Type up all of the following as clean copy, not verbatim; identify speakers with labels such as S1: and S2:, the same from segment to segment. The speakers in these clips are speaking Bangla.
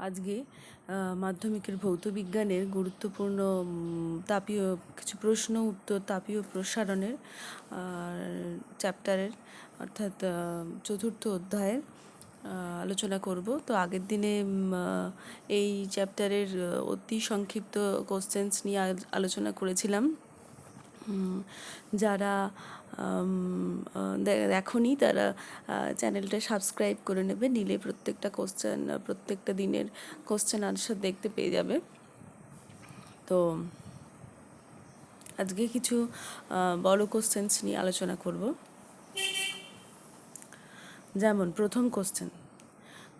S1: আজকে মাধ্যমিকের ভৌত বিজ্ঞানের গুরুত্বপূর্ণ তাপীয় কিছু প্রশ্ন উত্তর তাপীয় প্রসারণের চ্যাপ্টারের অর্থাৎ চতুর্থ অধ্যায়ের আলোচনা করব। তো আগের দিনে এই চ্যাপ্টারের অতি সংক্ষিপ্ত কোশ্চেন্স নিয়ে আলোচনা করেছিলাম। যারা দেখোনি তারা চ্যানেলটা সাবস্ক্রাইব করে নেবে, নিলে প্রত্যেকটা দিনের কোশ্চেন আনসার দেখতে পেয়ে যাবে। তো আজকে কিছু বড় কোশ্চেন্স নিয়ে আলোচনা করব। যেমন প্রথম কোশ্চেন,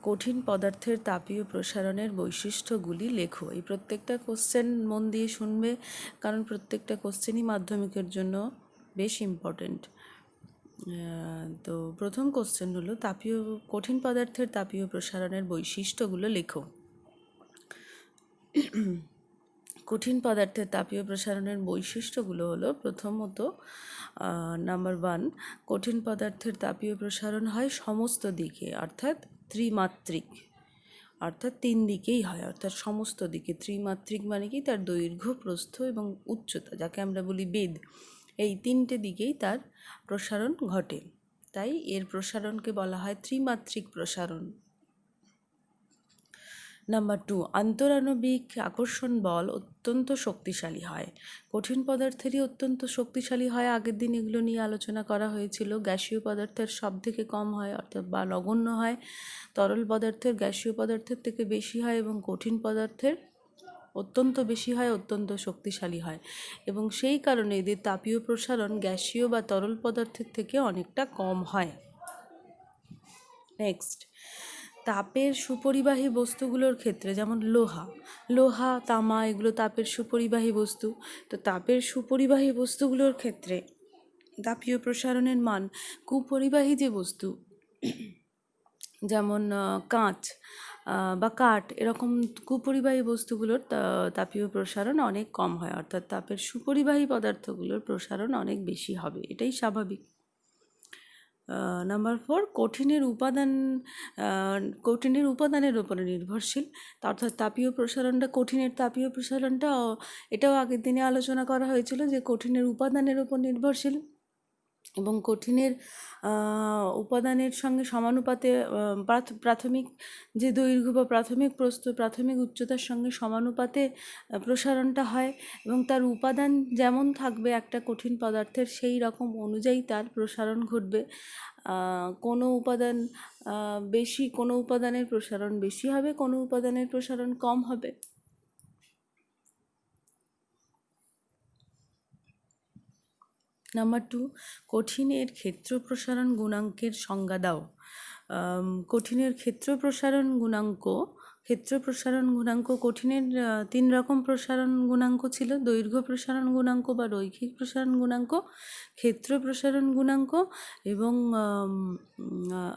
S1: কঠিন পদার্থের তাপীয় প্রসারণের বৈশিষ্ট্যগুলি লেখো। এই প্রত্যেকটা কোশ্চেন মন দিয়ে শুনবে, কারণ প্রত্যেকটা কোশ্চেনই মাধ্যমিকের জন্য বেশ ইম্পর্টেন্ট। তো প্রথম কোশ্চেন হলো কঠিন পদার্থের তাপীয় প্রসারণের বৈশিষ্ট্যগুলো লেখো। কঠিন পদার্থের তাপীয় প্রসারণের বৈশিষ্ট্যগুলো হলো, প্রথমত নাম্বার 1, কঠিন পদার্থের তাপীয় প্রসারণ হয় সমস্ত দিকে, অর্থাৎ ত্রিমাত্রিক, অর্থাৎ 3 দিকেই হয়, অর্থাৎ সমস্ত দিকে। ত্রিমাত্রিক মানে কি? তার দৈর্ঘ্য, প্রস্থ এবং উচ্চতা, যাকে আমরা বলি বেদ, এই 3টে দিকেই তার প্রসারণ ঘটে, তাই এর প্রসারণকে বলা হয় ত্রিমাত্রিক প্রসারণ। নাম্বার 2, আন্তরাণবিক আকর্ষণ বল অত্যন্ত শক্তিশালী হয়। কঠিন পদার্থেরই অত্যন্ত শক্তিশালী হয়, আগের দিন এগুলো নিয়ে আলোচনা করা হয়েছিল। গ্যাসীয় পদার্থের সব থেকে কম হয়, অর্থাৎ বা নগণ্য হয়। তরল পদার্থের গ্যাসীয় পদার্থের থেকে বেশি হয়, এবং কঠিন পদার্থের অত্যন্ত বেশি হয়, অত্যন্ত শক্তিশালী হয়, এবং সেই কারণে এদের তাপীয় প্রসারণ গ্যাসীয় বা তরল পদার্থের থেকে অনেকটা কম হয়। নেক্সট, তাপের সুপরিবাহী বস্তুগুলোর ক্ষেত্রে, যেমন লোহা, তামা, এগুলো তাপের সুপরিবাহী বস্তু। তো তাপের সুপরিবাহী বস্তুগুলোর ক্ষেত্রে তাপীয় প্রসারণের মান কুপরিবাহী যে বস্তু, যেমন কাঁচ বা কাঠ, এরকম কুপরিবাহী বস্তুগুলোর তাপীয় প্রসারণ অনেক কম হয়, অর্থাৎ তাপের সুপরিবাহী পদার্থগুলোর প্রসারণ অনেক বেশি হবে, এটাই স্বাভাবিক। নাম্বার 4, কঠিনের উপাদানের উপরে নির্ভরশীল, অর্থাৎ তাপীয় প্রসারণটা, কঠিনের তাপীয় প্রসারণটা, এটাও আগের দিনে আলোচনা করা হয়েছিল যে কঠিনের উপাদানের উপর নির্ভরশীল, এবং কঠিনের উপাদানের সঙ্গে সমানুপাতে প্রাথমিক যে দৈর্ঘ্য বা প্রাথমিক প্রস্থ, প্রাথমিক উচ্চতার সঙ্গে সমানুপাতে প্রসারণটা হয়, এবং তার উপাদান যেমন থাকবে একটা কঠিন পদার্থের, সেই রকম অনুযায়ী তার প্রসারণ ঘটবে। কোনো উপাদান কোনো উপাদানের প্রসারণ বেশি হবে, কোনো উপাদানের প্রসারণ কম হবে। নাম্বার 2, কঠিনের ক্ষেত্র প্রসারণ গুণাঙ্কের সংজ্ঞা দাও। কঠিনের ক্ষেত্র প্রসারণ গুণাঙ্ক, কঠিনের 3 রকম প্রসারণ গুণাঙ্ক ছিল: দৈর্ঘ্য প্রসারণ গুণাঙ্ক বা রৈখিক প্রসারণ গুণাঙ্ক, ক্ষেত্র প্রসারণ গুণাঙ্ক, এবং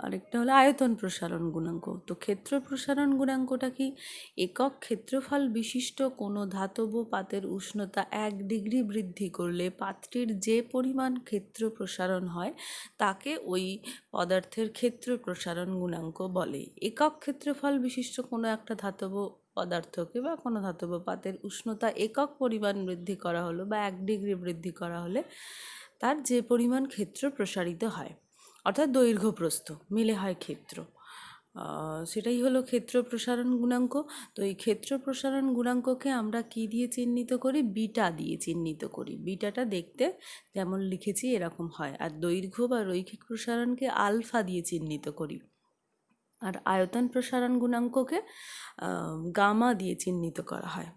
S1: আরেকটা হলো আয়তন প্রসারণ গুণাঙ্ক। তো ক্ষেত্র প্রসারণ গুণাঙ্কটা কি? একক ক্ষেত্রফল বিশিষ্ট কোনো ধাতব পাতের উষ্ণতা 1 ডিগ্রি বৃদ্ধি করলে পাত্রের যে পরিমাণ ক্ষেত্র প্রসারণ হয় তাকে ওই পদার্থের ক্ষেত্র প্রসারণ গুণাঙ্ক বলে। একক ক্ষেত্রফল বিশিষ্ট কোনো একটা ধাতব পদার্থকে বা কোনো ধাতব পাতের উষ্ণতা একক পরিমাণ বৃদ্ধি করা হলো বা 1 ডিগ্রি বৃদ্ধি করা হলে তার যে পরিমাণ ক্ষেত্র প্রসারিত হয়, অর্থাৎ দৈর্ঘ্য প্রস্থ মিলে হয় ক্ষেত্র, সেটাই হলো ক্ষেত্র প্রসারণ গুণাঙ্ক। তো এই ক্ষেত্র প্রসারণ গুণাঙ্ককে আমরা কি দিয়ে চিহ্নিত করি? বিটা দিয়ে চিহ্নিত করি। বিটাটা দেখতে যেমন লিখেছি এরকম হয়। আর দৈর্ঘ্য বা রৈখিক প্রসারণকে আলফা দিয়ে চিহ্নিত করি, আর আয়তন প্রসারণ গুণাঙ্ককে গামা দিয়ে চিহ্নিত করা হয়।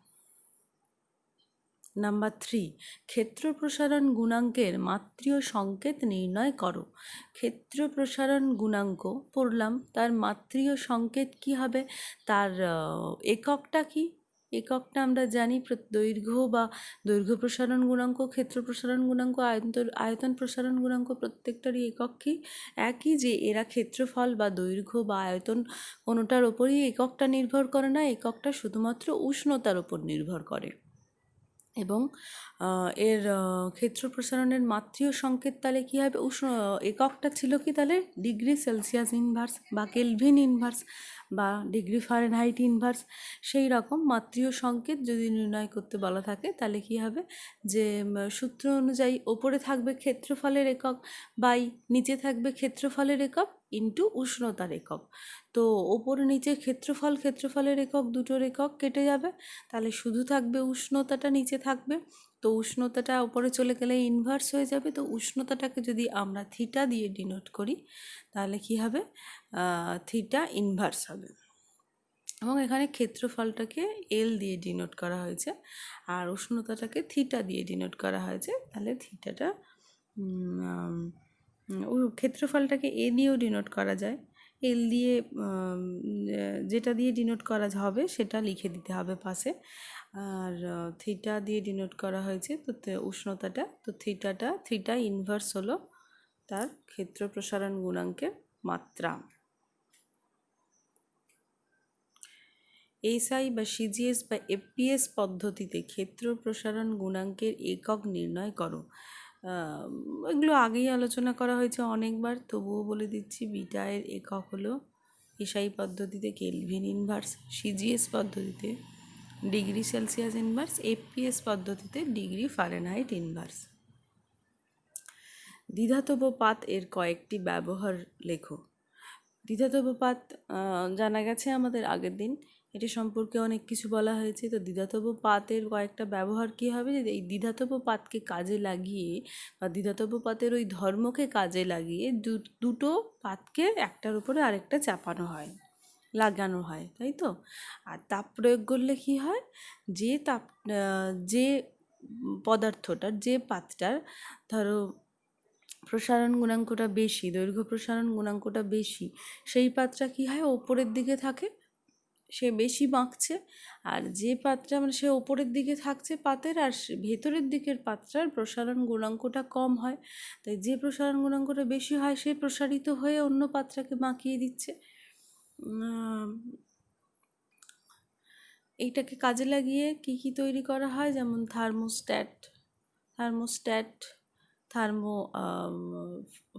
S1: নাম্বার 3, ক্ষেত্র প্রসারণ গুণাঙ্কের মাত্রীয় সংকেত নির্ণয় করো। ক্ষেত্র প্রসারণ গুণাঙ্ক পড়লাম, তার মাত্রীয় সংকেত কি হবে? তার এককটা কি? এককটা আমরা জানি, দৈর্ঘ্য প্রসারণ গুণাঙ্ক, ক্ষেত্র প্রসারণ গুণাঙ্ক, আয়তন প্রসারণ গুণাঙ্ক, প্রত্যেকটারই একক কি? একই, যে এরা ক্ষেত্রফল বা দৈর্ঘ্য বা আয়তন কোনোটার ওপরই এককটা নির্ভর করে না, এককটা শুধুমাত্র উষ্ণতার ওপর নির্ভর করে। এবং এর ক্ষেত্র প্রসারণের মাত্রীয় সংকেত তাহলে কী হবে, এককটা ছিল কি তাহলে ডিগ্রি সেলসিয়াস ইনভার্স বা কেলভিন ইনভার্স বা ডিগ্রি ফারেনহাইট ইনভার্স। সেই রকম মাত্রীয় সংকেত যদি নির্ণয় করতে বলা থাকে তাহলে কী হবে যে সূত্র অনুযায়ী ওপরে থাকবে ক্ষেত্রফলের একক বাই নিচে থাকবে ক্ষেত্রফলের একক ইন্টু উষ্ণতার একক। তো ওপরে নিচে ক্ষেত্রফলের একক দুটোর একক কেটে যাবে, তাহলে শুধু থাকবে উষ্ণতাটা নিচে থাকবে। তো উষ্ণতাটা ওপরে চলে গেলে ইনভার্স হয়ে যাবে। তো উষ্ণতাটাকে যদি আমরা থিটা দিয়ে ডিনোট করি তাহলে কি হবে, থিটা ইনভার্স হবে। এবং এখানে ক্ষেত্রফলটাকে এল দিয়ে ডিনোট করা হয়েছে আর উষ্ণতাটাকে থিটা দিয়ে ডিনোট করা হয়েছে। তাহলে থিটাটা ক্ষেত্রফলটাকে এ দিয়েও ডিনোট করা যায়, এল দিয়ে যেটা দিয়ে ডিনোট করা হবে সেটা লিখে দিতে হবে পাশে। আর থিটা দিয়ে ডিনোট করা হয়েছে তো উষ্ণতাটা, তো থিটা ইনভার্স হলো তার ক্ষেত্র প্রসারণ গুণাঙ্কের মাত্রা। এসআই বা সিজিএস বা এফপিএস পদ্ধতিতে ক্ষেত্র প্রসারণ গুণাঙ্কের একক নির্ণয় করো। এগুলো আগেই আলোচনা করা হয়েছে অনেকবার, তবুও বলে দিচ্ছি। বিটা এর একক হলো এসআই পদ্ধতিতে কেলভিন ইনভার্স, সিজিএস পদ্ধতিতে ডিগ্রি সেলসিয়াস ইনভার্স, এফপিএস পদ্ধতিতে ডিগ্রি ফারেনহাইট ইনভার্স। দ্বিধাতব পাত এর কয়েকটি ব্যবহার লেখো। দ্বিধাতব পাত জানা গেছে আমাদের আগের দিন, এটি সম্পর্কে অনেক কিছু বলা হয়েছে। তো দ্বিধাতব পাতের কয়েকটা ব্যবহার কী হবে, যে এই দ্বিধাতব পাতকে কাজে লাগিয়ে বা দ্বিধাতব পাতের ওই ধর্মকে কাজে লাগিয়ে দুটো পাতকে একটার উপরে আরেকটা চাপানো হয়, লাগানো হয়, তাই তো। আর তাপ প্রয়োগ করলে কী হয়, যে পদার্থটার, যে পাতটার ধরো প্রসারণ গুণাঙ্কটা বেশি, দৈর্ঘ্য প্রসারণ গুণাঙ্কটা বেশি, সেই পাতটা কী হয় ওপরের দিকে থাকে, সে বেশি বাঁকছে। আর যে পাতটা মানে সে ওপরের দিকে থাকছে পাতের, আর ভেতরের দিকের পাতটার প্রসারণ গুণাঙ্কটা কম হয়। তাই যে প্রসারণ গুণাঙ্কটা বেশি হয় সে প্রসারিত হয়ে অন্য পাতটাকে বাঁকিয়ে দিচ্ছে। এইটাকে কাজে লাগিয়ে কি কি তৈরি করা হয়, যেমন থার্মোস্ট্যাট,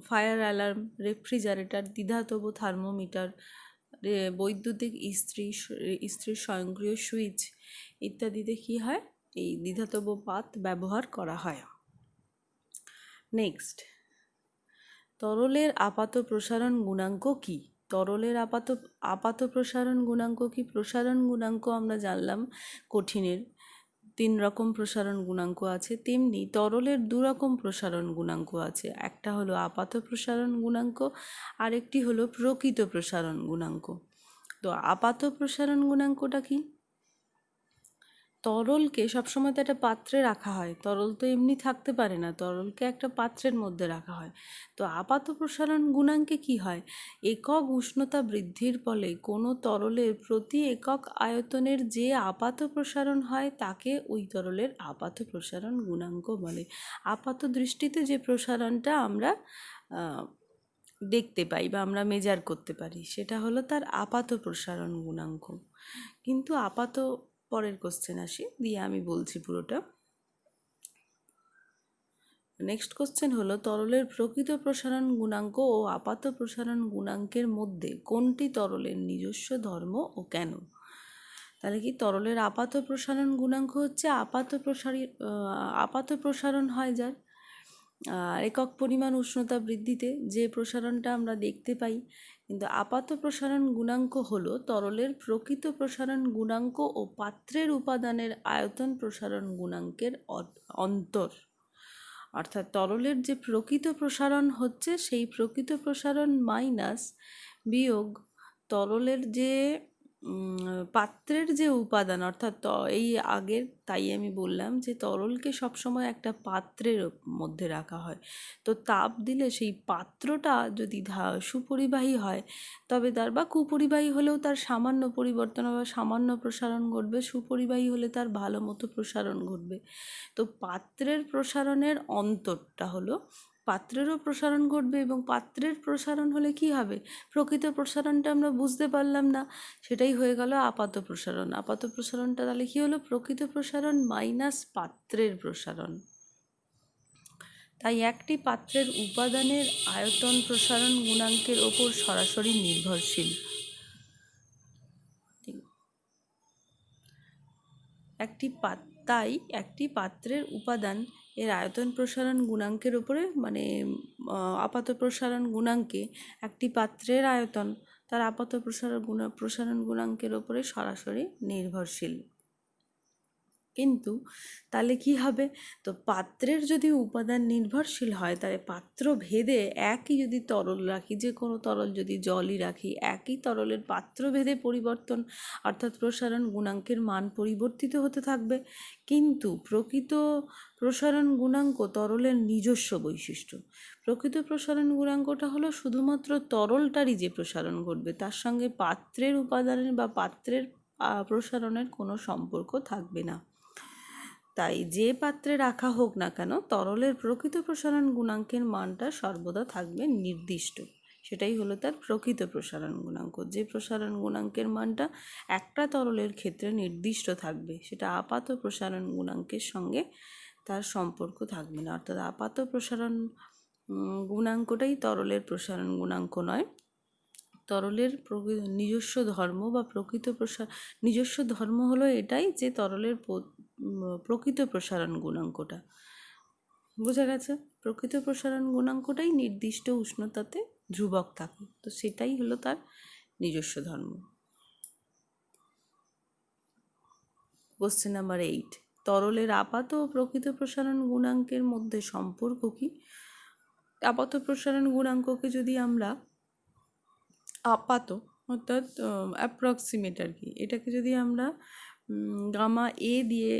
S1: ফায়ার অ্যালার্ম, রেফ্রিজারেটর, দ্বিধাতব থার্মোমিটার, বৈদ্যুতিক ইস্ত্রির স্বয়ংক্রিয় সুইচ ইত্যাদিতে কী হয়, এই দ্বিধাতব পাত ব্যবহার করা হয়। নেক্সট, তরলের আপাত প্রসারণ গুণাঙ্ক কী? তরলের আপাত প্রসারণ গুণাঙ্ক কি? প্রসারণ গুণাঙ্ক আমরা জানলাম কঠিনের 3 রকম প্রসারণ গুণাঙ্ক আছে, তেমনি তরলের 2 রকম প্রসারণ গুণাঙ্ক আছে। একটা হলো আপাত প্রসারণ গুণাঙ্ক, আরেকটি হলো প্রকৃত প্রসারণ গুণাঙ্ক। তো আপাত প্রসারণ গুণাঙ্কটা কি? তরলকে সবসময় তো একটা পাত্রে রাখা হয়, তরল তো এমনি থাকতে পারে না, তরলকে একটা পাত্রের মধ্যে রাখা হয়। তো আপাত প্রসারণ গুণাঙ্কে কি হয়, একক উষ্ণতা বৃদ্ধির ফলে কোনো তরলের প্রতি একক আয়তনের যে আপাত প্রসারণ হয় তাকে ওই তরলের আপাত প্রসারণ গুণাঙ্ক বলে। আপাত দৃষ্টিতে যে প্রসারণটা আমরা দেখতে পাই বা আমরা মেজার করতে পারি সেটা হলো তার আপাত প্রসারণ গুণাঙ্ক। কিন্তু পরের কোশ্চেন আসি, দিয়ে আমি বলছি পুরোটা। নেক্সট কোশ্চেন হলো, তরলের প্রকৃত প্রসারণ গুণাঙ্ক ও আপাত প্রসারণ গুণাঙ্কের মধ্যে কোনটি তরলের নিজস্ব ধর্ম ও কেন? তাহলে কি, তরলের আপাত প্রসারণ গুণাঙ্ক হচ্ছে আপাত প্রসারণ হয় যার একক পরিমাণ উষ্ণতা বৃদ্ধিতে যে প্রসারণটা আমরা দেখতে পাই। কিন্তু আপাত প্রসারণ গুণাঙ্ক হলো তরলের প্রকৃত প্রসারণ গুণাঙ্ক ও পাত্রের উপাদানের আয়তন প্রসারণ গুণাঙ্কের অন্তর। অর্থাৎ তরলের যে প্রকৃত প্রসারণ হচ্ছে সেই প্রকৃত প্রসারণ মাইনাস বিয়োগ তরলের যে পাত্রের যে উপাদান, অর্থাৎ এই আগের, তাই আমি বললাম যে তরলকে সবসময় একটা পাত্রের মধ্যে রাখা হয়। তো তাপ দিলে সেই পাত্রটা যদি সুপরিবাহী হয় তবে তার, বা কুপরিবাহী হলেও তার সামান্য পরিবর্তন বা সামান্য প্রসারণ ঘটবে, সুপরিবাহী হলে তার ভালো মতো প্রসারণ ঘটবে। তো পাত্রের প্রসারণের অন্তরটা হলো পাত্রেরও প্রসারণ ঘটবে, এবং পাত্রের প্রসারণ হলে কি হবে, প্রকৃত প্রসারণটা আমরা বুঝতে পারলাম না, সেটাই হয়ে গেল আপাত প্রসারণ। আপাত প্রসারণটা তাহলে কি হলো, প্রকৃত প্রসারণ মাইনাস পাত্রের প্রসারণ। তাই একটি পাত্রের উপাদানের আয়তন প্রসারণ গুণাঙ্কের ওপর সরাসরি নির্ভরশীল। তাই একটি পাত্রের উপাদান এর আয়তন প্রসারণ গুণাঙ্কের উপরে, মানে আপাত প্রসারণ গুণাঙ্কে একটি পাত্রের আয়তন তার আপাত প্রসারণ গুণাঙ্কের উপরে সরাসরি নির্ভরশীল। কিন্তু তাহলে কি হবে, তো পাত্রের যদি উপাদান নির্ভরশীল হয়, তাহলে পাত্র ভেদে একই যদি তরল রাখি, যে কোনো তরল যদি জলই রাখি, একই তরলের পাত্র ভেদে পরিবর্তন, অর্থাৎ প্রসারণ গুণাঙ্কের মান পরিবর্তিত হতে থাকবে। কিন্তু প্রকৃত প্রসারণ গুণাঙ্ক তরলের নিজস্ব বৈশিষ্ট্য। প্রকৃত প্রসারণ গুণাঙ্কটা হলো শুধুমাত্র তরলটারই যে প্রসারণ ঘটবে, তার সঙ্গে পাত্রের উপাদানের বা পাত্রের প্রসারণের কোনো সম্পর্ক থাকবে না। তাই যে পাত্রে রাখা হোক না কেন, তরলের প্রকৃত প্রসারণ গুণাঙ্কের মানটা সর্বদা থাকবে নির্দিষ্ট। সেটাই হলো তার প্রকৃত প্রসারণ গুণাঙ্ক। যে প্রসারণ গুণাঙ্কের মানটা একটা তরলের ক্ষেত্রে নির্দিষ্ট থাকবে, সেটা আপাত প্রসারণ গুণাঙ্কের সঙ্গে তার সম্পর্ক থাকবে না। অর্থাৎ আপাত প্রসারণ গুণাঙ্কটাই তরলের প্রসারণ গুণাঙ্ক নয়। তরলের নিজস্ব ধর্ম বা প্রকৃত নিজস্ব ধর্ম হলো এটাই যে তরলের প্রকৃত প্রসারণ গুণাঙ্কটা, বোঝা গেছে? প্রকৃত প্রসারণ গুণাঙ্কটাই নির্দিষ্ট উষ্ণতাতে ধ্রুবক থাকে, তো সেটাই হলো তার নিজস্ব ধর্ম। কোশ্চেন নাম্বার 8, তরলের আপাত ও প্রকৃত প্রসারণ গুণাঙ্কের মধ্যে সম্পর্ক কি? আপাত প্রসারণ গুণাঙ্ককে যদি আমরা আপাত অর্থাৎ অ্যাপ্রক্সিমেট আর কি, এটাকে যদি আমরা গামা এ দিয়ে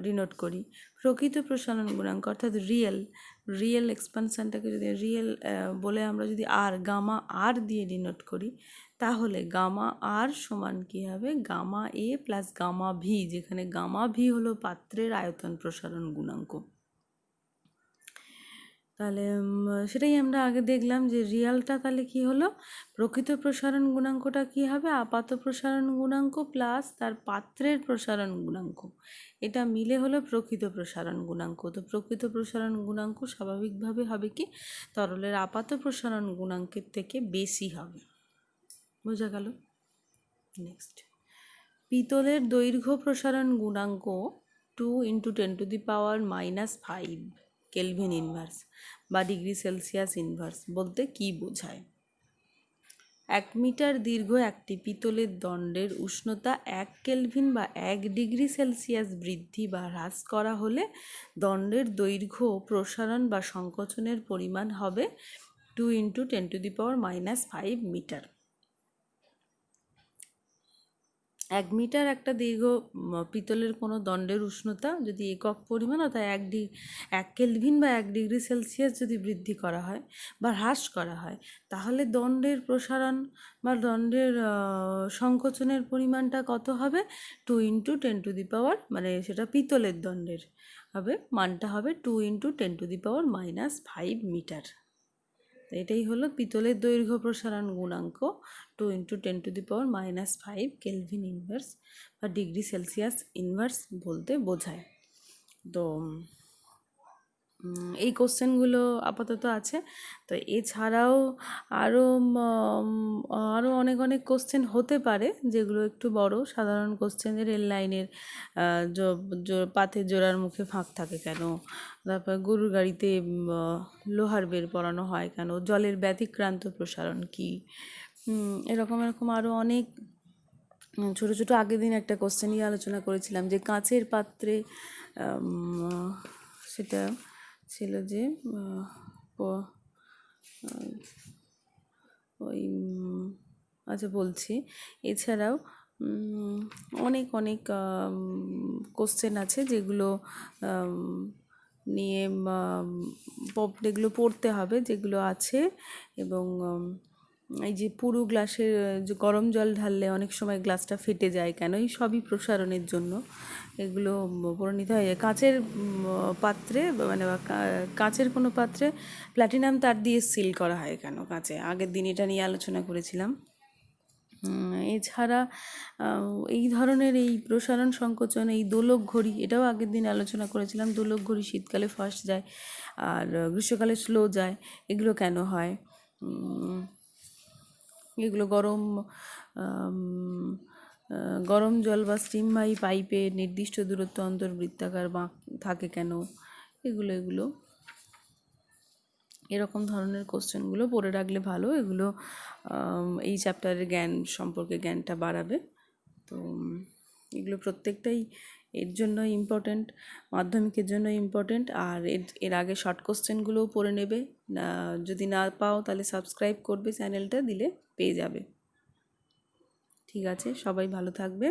S1: ডিনোট করি, প্রকৃত প্রসারণ গুণাঙ্ক অর্থাৎ রিয়েল এক্সপানশনটাকে যদি রিয়েল বলে আমরা যদি গামা আর দিয়ে ডিনোট করি, তাহলে গামা আর সমান কী হবে, গামা এ প্লাস গামা ভি, যেখানে গামা ভি হলো পাত্রের আয়তন প্রসারণ গুণাঙ্ক। তাহলে সেটাই আমরা আগে দেখলাম যে রিয়ালটা তাহলে কি হলো, প্রকৃত প্রসারণ গুণাঙ্কটা কি হবে, আপাত প্রসারণ গুণাঙ্ক প্লাস তার পাত্রের প্রসারণ গুণাঙ্ক, এটা মিলে হলো প্রকৃত প্রসারণ গুণাঙ্ক। তো প্রকৃত প্রসারণ গুণাঙ্ক স্বাভাবিকভাবে হবে কি, তরলের আপাত প্রসারণ গুণাঙ্কের থেকে বেশি হবে। বোঝা গেল? নেক্সট, পিতলের দৈর্ঘ্য প্রসারণ গুণাঙ্ক 2 × 10⁻⁻5 কেলভিন ইনভার্স বা ডিগ্রি সেলসিয়াস ইনভার্স বলতে কি বোঝায়? 1 মিটার দীর্ঘ একটি পিতলের দণ্ডের উষ্ণতা 1 কেলভিন বা 1 ডিগ্রি সেলসিয়াস বৃদ্ধি বা হ্রাস করা হলে দণ্ডের দৈর্ঘ্য প্রসারণ বা সংকোচনের পরিমাণ হবে 2 × 10⁻⁻5 মিটার। 1 মিটার একটা দীর্ঘ পিতলের কোনো দণ্ডের উষ্ণতা যদি একক পরিমাণ অর্থাৎ 1 কেলভিন বা 1 ডিগ্রি সেলসিয়াস যদি বৃদ্ধি করা হয় বা হ্রাস করা হয়, তাহলে দণ্ডের প্রসারণ বা দণ্ডের সংকোচনের পরিমাণটা কত হবে, 2 × 10⁻, মানে সেটা পিতলের দণ্ডের হবে, মানটা হবে 2 × 10⁻⁻5 মিটার। এটাই হলো পিতলের দৈর্ঘ্য প্রসারণ গুণাঙ্ক 2 × 10⁻⁻5 কেলভিন ইনভার্স বা ডিগ্রি সেলসিয়াস ইনভার্স বলতে বোঝায়। তো এই কোশ্চেনগুলো আপাতত আছে। তো এছাড়াও আরও অনেক কোশ্চেন হতে পারে যেগুলো একটু বড় সাধারণ কোশ্চেনের, রেল লাইনের পাতের জোড়ার মুখে ফাঁক থাকে কেন, তারপর গরুর গাড়িতে লোহার বের পরানো হয় কেন, জলের ব্যতিক্রান্ত প্রসারণ কি, এরকম আরও অনেক ছোটো ছোটো। আগের দিন একটা কোশ্চেন নিয়ে আলোচনা করেছিলাম যে কাঁচের পাত্রে, সেটা ছিল যে ওই আচ্ছা বলছি, এছাড়াও অনেক কোশ্চেন আছে যেগুলো নিয়ে যেগুলো পড়তে হবে, যেগুলো আছে, এবং এই যে পুরো গ্লাসের যে গরম জল ঢাললে অনেক সময় গ্লাসটা ফেটে যায় কেন, এই সবই প্রসারণের জন্য। এগুলো পরে নিতে হয়। কাচের পাত্রে মানে কাচের কোনো পাত্রে প্ল্যাটিনাম তার দিয়ে সিল করা হয় কেন কাচে, আগের দিন এটা নিয়ে আলোচনা করেছিলাম। এছাড়া এই ধরনের এই প্রসারণ সংকোচন, এই দোলক ঘড়ি, এটাও আগের দিন আলোচনা করেছিলাম। দোলক ঘড়ি শীতকালে ফাস্ট যায় আর গ্রীষ্মকালে স্লো যায়, এগুলো কেন হয়? এগুলো গরম জল বা স্টিমবাহী পাইপে নির্দিষ্ট দূরত্ব অন্তর বৃত্তাকার বাঁক থাকে কেন, এগুলো এরকম ধরনের কোশ্চেনগুলো পড়ে রাখলে ভালো। এগুলো এই চ্যাপ্টারের জ্ঞান সম্পর্কে জ্ঞানটা বাড়াবে। তো এগুলো প্রত্যেকটাই এর জন্য ইম্পর্ট্যান্ট, মাধ্যমিকের জন্য ইম্পর্ট্যান্ট। আর এর আগে শর্ট কোশ্চেনগুলোও পড়ে নেবে। যদি না পাও তাহলে সাবস্ক্রাইব করবে চ্যানেলটা, দিলে পেয়ে যাবে। ঠিক আছে, সবাই ভালো থাকবে।